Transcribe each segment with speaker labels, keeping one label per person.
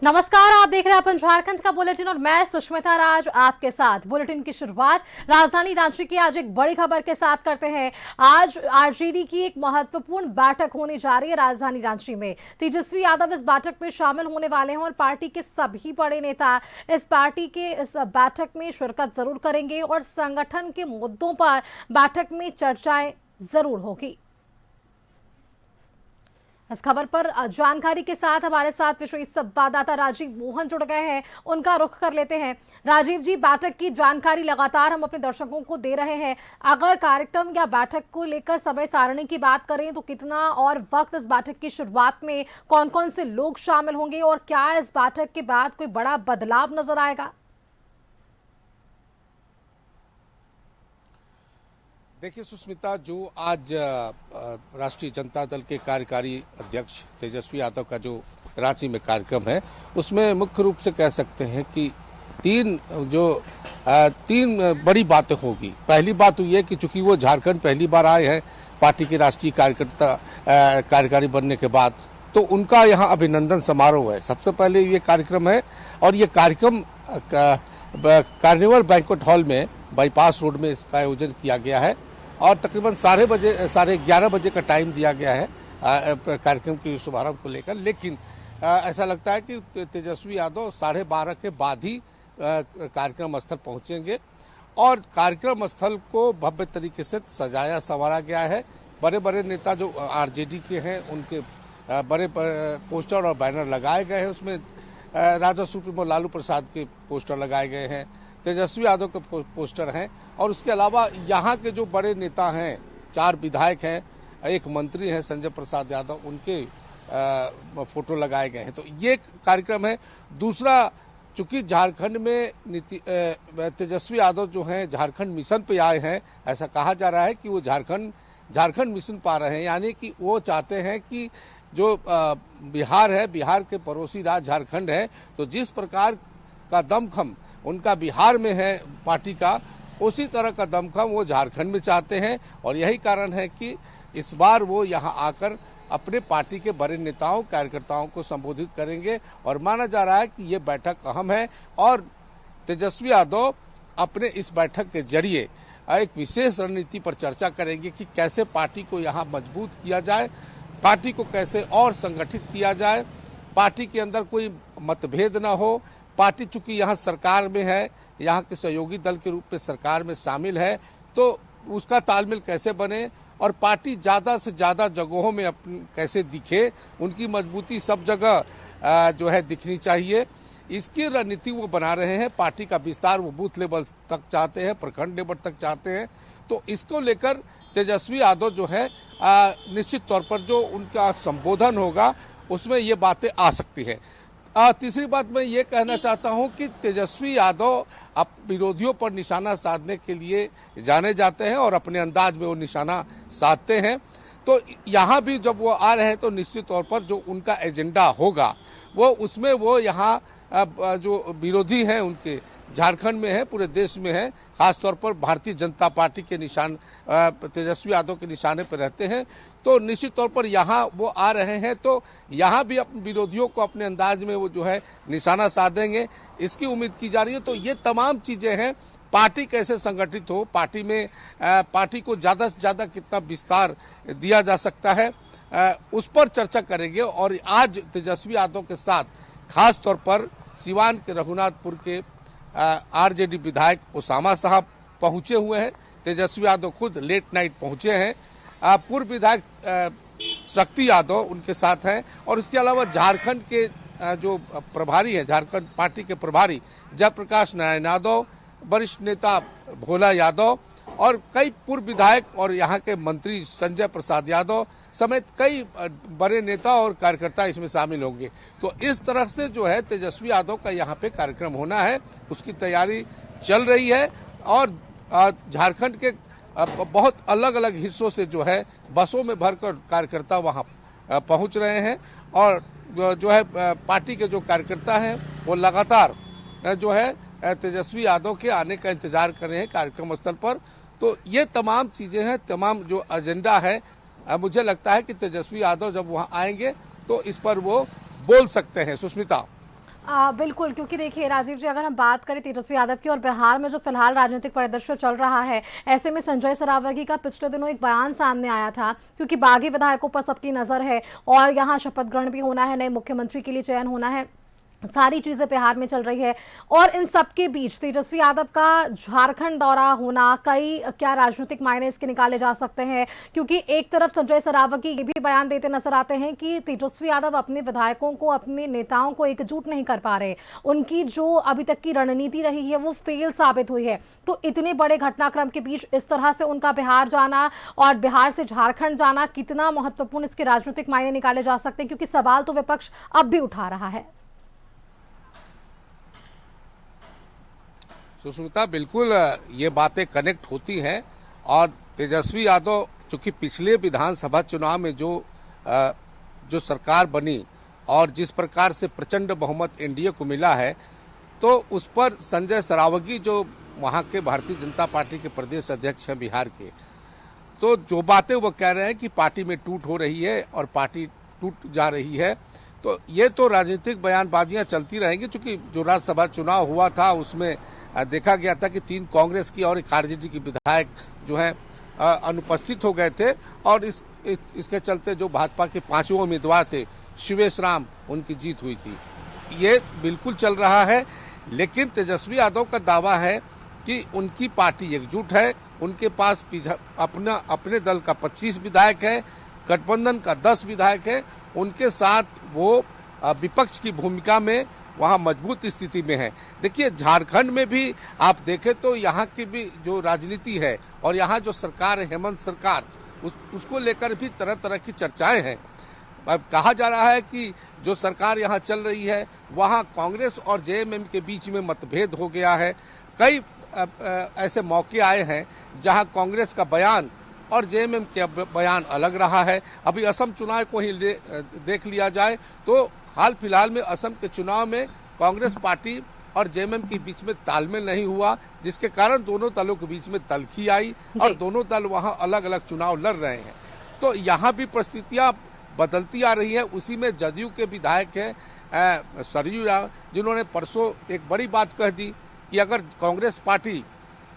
Speaker 1: नमस्कार, आप देख रहे हैं अपन झारखंड का बुलेटिन और मैं सुष्मिता राज आपके साथ। बुलेटिन की शुरुआत राजधानी रांची की आज एक बड़ी खबर के साथ करते हैं। आज आरजेडी की एक महत्वपूर्ण बैठक होने जा रही है राजधानी रांची में। तेजस्वी यादव इस बैठक में शामिल होने वाले हैं और पार्टी के सभी बड़े नेता इस बैठक में शिरकत जरूर करेंगे और संगठन के मुद्दों पर बैठक में चर्चाएं जरूर होगी। इस खबर पर जानकारी के साथ हमारे साथ विशेष संवाददाता राजीव मोहन जुड़ गए हैं, उनका रुख कर लेते हैं। राजीव जी, बैठक की जानकारी लगातार हम अपने दर्शकों को दे रहे हैं। अगर कार्यक्रम या बैठक को लेकर समय सारणी की बात करें तो कितना और वक्त इस बैठक की शुरुआत में कौन कौन से लोग शामिल होंगे और क्या इस बैठक के बाद कोई बड़ा बदलाव नजर आएगा?
Speaker 2: देखिए सुष्मिता, जो आज राष्ट्रीय जनता दल के कार्यकारी अध्यक्ष तेजस्वी यादव का जो रांची में कार्यक्रम है, उसमें मुख्य रूप से कह सकते हैं कि तीन बड़ी बातें होगी। पहली बात तो ये कि चूंकि वो झारखंड पहली बार आए हैं पार्टी के राष्ट्रीय कार्यकारी बनने के बाद, तो उनका यहाँ अभिनंदन समारोह है। सबसे पहले ये कार्यक्रम है और ये कार्यक्रम कार्निवल बैंक्वेट हॉल में बाईपास रोड में इसका आयोजन किया गया है और तकरीबन 11:30 बजे का टाइम दिया गया है कार्यक्रम के शुभारंभ को लेकर। लेकिन ऐसा लगता है कि तेजस्वी यादव 12:30 के बाद ही कार्यक्रम स्थल पहुंचेंगे और कार्यक्रम स्थल को भव्य तरीके से सजाया संवारा गया है। बड़े बड़े नेता जो आरजेडी के हैं उनके बड़े पोस्टर और बैनर लगाए गए हैं। उसमें राजद सुप्रीमो लालू प्रसाद के पोस्टर लगाए गए हैं, तेजस्वी यादव के पोस्टर हैं और उसके अलावा यहाँ के जो बड़े नेता हैं, 4 विधायक हैं, एक मंत्री हैं संजय प्रसाद यादव, उनके फोटो लगाए गए हैं। तो ये कार्यक्रम है। दूसरा, चूंकि झारखंड में तेजस्वी यादव जो हैं झारखंड मिशन पे आए हैं, ऐसा कहा जा रहा है कि वो झारखंड मिशन पा रहे हैं, यानी कि वो चाहते हैं कि जो बिहार है, बिहार के पड़ोसी राज्य झारखंड है, तो जिस प्रकार का दमखम उनका बिहार में है पार्टी का, उसी तरह का दमखम वो झारखंड में चाहते हैं और यही कारण है कि इस बार वो यहाँ आकर अपने पार्टी के बड़े नेताओं कार्यकर्ताओं को संबोधित करेंगे और माना जा रहा है कि ये बैठक अहम है और तेजस्वी यादव अपने इस बैठक के जरिए एक विशेष रणनीति पर चर्चा करेंगे कि कैसे पार्टी को यहाँ मजबूत किया जाए, पार्टी को कैसे और संगठित किया जाए, पार्टी के अंदर कोई मतभेद न हो। पार्टी चूंकि यहाँ सरकार में है, यहाँ के सहयोगी दल के रूप में सरकार में शामिल है, तो उसका तालमेल कैसे बने और पार्टी ज़्यादा से ज़्यादा जगहों में कैसे दिखे, उनकी मजबूती सब जगह जो है दिखनी चाहिए। इसकी रणनीति वो बना रहे हैं। पार्टी का विस्तार वो बूथ लेवल तक चाहते हैं, प्रखंड लेवल तक चाहते हैं। तो इसको लेकर तेजस्वी यादव जो है निश्चित तौर पर जो उनका संबोधन होगा उसमें ये बातें आ सकती है। तीसरी बात मैं ये कहना चाहता हूं कि तेजस्वी यादव अब विरोधियों पर निशाना साधने के लिए जाने जाते हैं और अपने अंदाज में वो निशाना साधते हैं। तो यहाँ भी जब वो आ रहे हैं तो निश्चित तौर पर जो उनका एजेंडा होगा वो उसमें वो यहाँ जो विरोधी हैं उनके झारखंड में है, पूरे देश में है, खासतौर पर भारतीय जनता पार्टी के निशान तेजस्वी यादव के निशाने पर रहते हैं। तो निश्चित तौर पर यहाँ वो आ रहे हैं तो यहाँ भी अपने विरोधियों को अपने अंदाज में वो जो है निशाना साधेंगे, इसकी उम्मीद की जा रही है। तो ये तमाम चीजें हैं। पार्टी कैसे संगठित हो, पार्टी में पार्टी को ज़्यादा से ज़्यादा कितना विस्तार दिया जा सकता है, उस पर चर्चा करेंगे। और आज तेजस्वी यादव के साथ खास तौर पर सिवान के रघुनाथपुर के आरजेडी विधायक ओसामा साहब पहुंचे हुए हैं। तेजस्वी यादव खुद लेट नाइट पहुंचे हैं। पूर्व विधायक शक्ति यादव उनके साथ हैं और इसके अलावा झारखंड के जो प्रभारी हैं, झारखंड पार्टी के प्रभारी जयप्रकाश नारायण यादव, वरिष्ठ नेता भोला यादव और कई पूर्व विधायक और यहाँ के मंत्री संजय प्रसाद यादव समेत कई बड़े नेता और कार्यकर्ता इसमें शामिल होंगे। तो इस तरह से जो है तेजस्वी यादव का यहाँ पे कार्यक्रम होना है, उसकी तैयारी चल रही है और झारखंड के बहुत अलग अलग हिस्सों से जो है बसों में भरकर कार्यकर्ता वहाँ पहुँच रहे हैं और जो है पार्टी के जो कार्यकर्ता हैं वो लगातार जो है तेजस्वी यादव के आने का इंतजार कर रहे हैं कार्यक्रम स्थल पर। तो ये तमाम चीजें हैं, तमाम जो एजेंडा है, मुझे लगता है कि तेजस्वी यादव जब वहां आएंगे तो इस पर वो बोल सकते हैं। सुष्मिता।
Speaker 1: बिल्कुल, क्योंकि देखिए राजीव जी, अगर हम बात करें तेजस्वी यादव की और बिहार में जो फिलहाल राजनीतिक परिदृश्य चल रहा है, ऐसे में संजय सरावगी का पिछले दिनों एक बयान सामने आया था, क्योंकि बागी विधायकों पर सबकी नजर है और यहाँ शपथ ग्रहण भी होना है, नए मुख्यमंत्री के लिए चयन होना है, सारी चीजें बिहार में चल रही है। और इन सबके बीच तेजस्वी यादव का झारखंड दौरा होना, कई क्या राजनीतिक मायने इसके निकाले जा सकते हैं, क्योंकि एक तरफ संजय सरावगी ये भी बयान देते नजर आते हैं कि तेजस्वी यादव अपने विधायकों को, अपने नेताओं को एकजुट नहीं कर पा रहे, उनकी जो अभी तक की रणनीति रही है वो फेल साबित हुई है। तो इतने बड़े घटनाक्रम के बीच इस तरह से उनका बिहार जाना और बिहार से झारखंड जाना कितना महत्वपूर्ण इसके राजनीतिक मायने निकाले जा सकते हैं, क्योंकि सवाल तो विपक्ष अब भी उठा रहा है।
Speaker 2: सुष्मिता, बिल्कुल ये बातें कनेक्ट होती हैं। और तेजस्वी यादव चूंकि पिछले विधानसभा चुनाव में जो सरकार बनी और जिस प्रकार से प्रचंड बहुमत एनडीए को मिला है, तो उस पर संजय सरावगी जो वहाँ के भारतीय जनता पार्टी के प्रदेश अध्यक्ष हैं बिहार के, तो जो बातें वो कह रहे हैं कि पार्टी में टूट हो रही है और पार्टी टूट जा रही है, तो ये तो राजनीतिक बयानबाजियां चलती रहेंगी। चूंकि जो राज्यसभा चुनाव हुआ था उसमें देखा गया था कि 3 कांग्रेस की और 1 आरजेडी की विधायक जो है अनुपस्थित हो गए थे, और इसके चलते जो भाजपा के 5वें उम्मीदवार थे शिवेश राम, उनकी जीत हुई थी। ये बिल्कुल चल रहा है, लेकिन तेजस्वी यादव का दावा है कि उनकी पार्टी एकजुट है, उनके पास अपने दल का 25 विधायक है, गठबंधन का 10 विधायक है, उनके साथ वो विपक्ष की भूमिका में वहाँ मजबूत स्थिति में है। देखिए, झारखंड में भी आप देखें तो यहाँ की भी जो राजनीति है और यहाँ जो सरकार है, हेमंत सरकार, उसको लेकर भी तरह तरह की चर्चाएं हैं। अब कहा जा रहा है कि जो सरकार यहाँ चल रही है वहाँ कांग्रेस और जेएमएम के बीच में मतभेद हो गया है। कई ऐसे मौके आए हैं जहाँ कांग्रेस का बयान और जेएमएम का बयान अलग रहा है। अभी असम चुनाव को ही देख लिया जाए तो हाल फिलहाल में असम के चुनाव में कांग्रेस पार्टी और जेएमएम के बीच में तालमेल नहीं हुआ, जिसके कारण दोनों दलों के बीच में तल्खी आई और दोनों दल वहां अलग अलग चुनाव लड़ रहे हैं। तो यहाँ भी परिस्थितियां बदलती आ रही है। उसी में जदयू के विधायक हैं सरयू राव, जिन्होंने परसों एक बड़ी बात कह दी कि अगर कांग्रेस पार्टी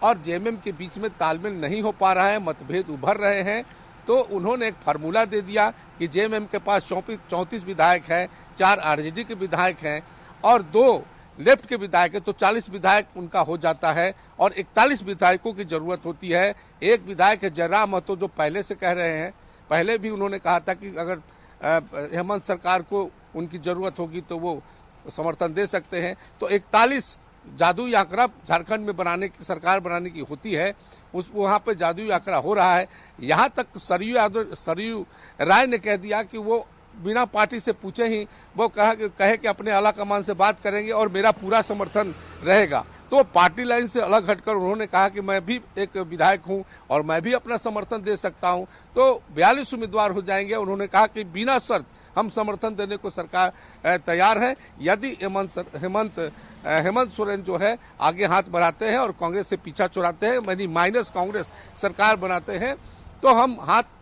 Speaker 2: और जेएमएम के बीच में तालमेल नहीं हो पा रहा है, मतभेद उभर रहे हैं, तो उन्होंने एक फार्मूला दे दिया कि जेएमएम के पास 34 विधायक हैं, 4 आरजेडी के विधायक हैं और 2 लेफ्ट के विधायक हैं, तो 40 विधायक उनका हो जाता है और 41 विधायकों की जरूरत होती है। एक विधायक है जयराम महतो, जो पहले से कह रहे हैं, पहले भी उन्होंने कहा था कि अगर हेमंत सरकार को उनकी जरूरत होगी तो वो समर्थन दे सकते हैं। तो 41 जादुई आंकड़ा झारखंड में सरकार बनाने की होती है, उस वहाँ पे जादुई आंकड़ा हो रहा है। यहाँ तक सरयू राय ने कह दिया कि वो बिना पार्टी से पूछे ही वो कहे कि अपने आला कमान से बात करेंगे और मेरा पूरा समर्थन रहेगा। तो पार्टी लाइन से अलग हटकर उन्होंने कहा कि मैं भी एक विधायक हूं और मैं भी अपना समर्थन दे सकता हूं। तो 42 उम्मीदवार हो जाएंगे। उन्होंने कहा कि बिना शर्त हम समर्थन देने को सरकार तैयार है, यदि हेमंत सोरेन जो है आगे हाथ बढ़ाते हैं और कांग्रेस से पीछा छुड़ाते हैं, यानी माइनस कांग्रेस सरकार बनाते हैं, तो हम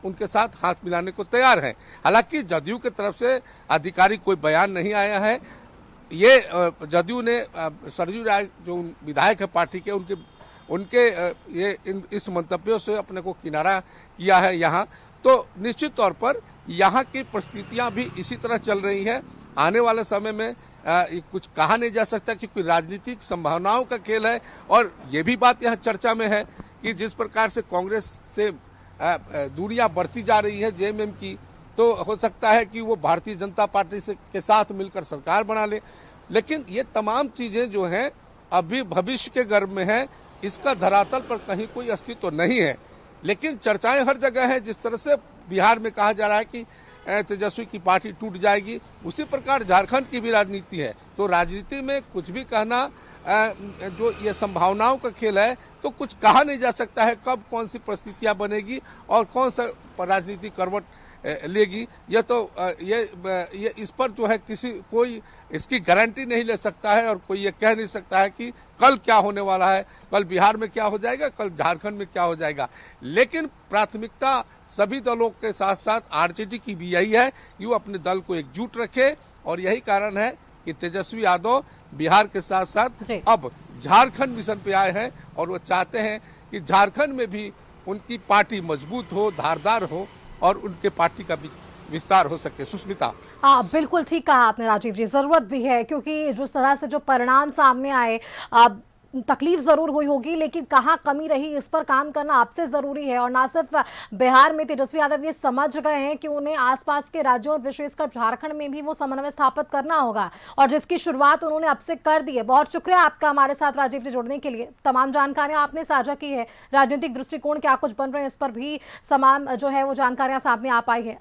Speaker 2: उनके साथ हाथ मिलाने को तैयार हैं। हालांकि जदयू की तरफ से आधिकारिक कोई बयान नहीं आया है। ये जदयू ने सरयू राय जो विधायक है पार्टी के, इस मंतव्यों से अपने को किनारा किया है यहाँ। तो निश्चित तौर पर यहाँ की परिस्थितियां भी इसी तरह चल रही है। आने वाले समय में कुछ कहा नहीं जा सकता क्योंकि राजनीतिक संभावनाओं का खेल है। और ये भी बात यहाँ चर्चा में है कि जिस प्रकार से कांग्रेस से दूरियां बढ़ती जा रही है जेएमएम की, तो हो सकता है कि वो भारतीय जनता पार्टी के साथ मिलकर सरकार बना ले। लेकिन ये तमाम चीजें जो हैं अभी भविष्य के गर्भ में है, इसका धरातल पर कहीं कोई अस्तित्व नहीं है। लेकिन चर्चाएं हर जगह है। जिस तरह से बिहार में कहा जा रहा है कि तेजस्वी की पार्टी टूट जाएगी, उसी प्रकार झारखंड की भी राजनीति है। तो राजनीति में कुछ भी कहना, जो ये संभावनाओं का खेल है, तो कुछ कहा नहीं जा सकता है कब कौन सी परिस्थितियां बनेगी और कौन सा राजनीति करवट लेगी। ये तो ये इस पर जो है कोई इसकी गारंटी नहीं ले सकता है और कोई ये कह नहीं सकता है कि कल क्या होने वाला है, कल बिहार में क्या हो जाएगा, कल झारखंड में क्या हो जाएगा। लेकिन प्राथमिकता सभी दलों के साथ साथ आरजेडी की भी यही है कि वो अपने दल को एकजुट रखे और यही कारण है कि तेजस्वी यादव बिहार के साथ साथ
Speaker 1: जी।
Speaker 2: अब झारखंड मिशन पे आए हैं और वो चाहते हैं कि झारखंड में भी उनकी पार्टी मजबूत हो, धारदार हो और उनके पार्टी का भी विस्तार हो सके। सुष्मिता।
Speaker 1: हाँ, बिल्कुल ठीक कहा आपने राजीव जी, जरूरत भी है क्योंकि जिस तरह से जो परिणाम सामने आए, तकलीफ जरूर हुई होगी, लेकिन कहाँ कमी रही इस पर काम करना आपसे जरूरी है। और ना सिर्फ बिहार में तेजस्वी यादव ये समझ गए हैं कि उन्हें आसपास के राज्यों और विशेषकर झारखंड में भी वो समन्वय स्थापित करना होगा और जिसकी शुरुआत उन्होंने अब से कर दी है। बहुत शुक्रिया आपका हमारे साथ राजीव जी जुड़ने के लिए, तमाम जानकारियां आपने साझा की है। राजनीतिक दृष्टिकोण क्या कुछ बन रहे हैं इस पर भी तमाम जो है वो जानकारियां सामने आ पाई है।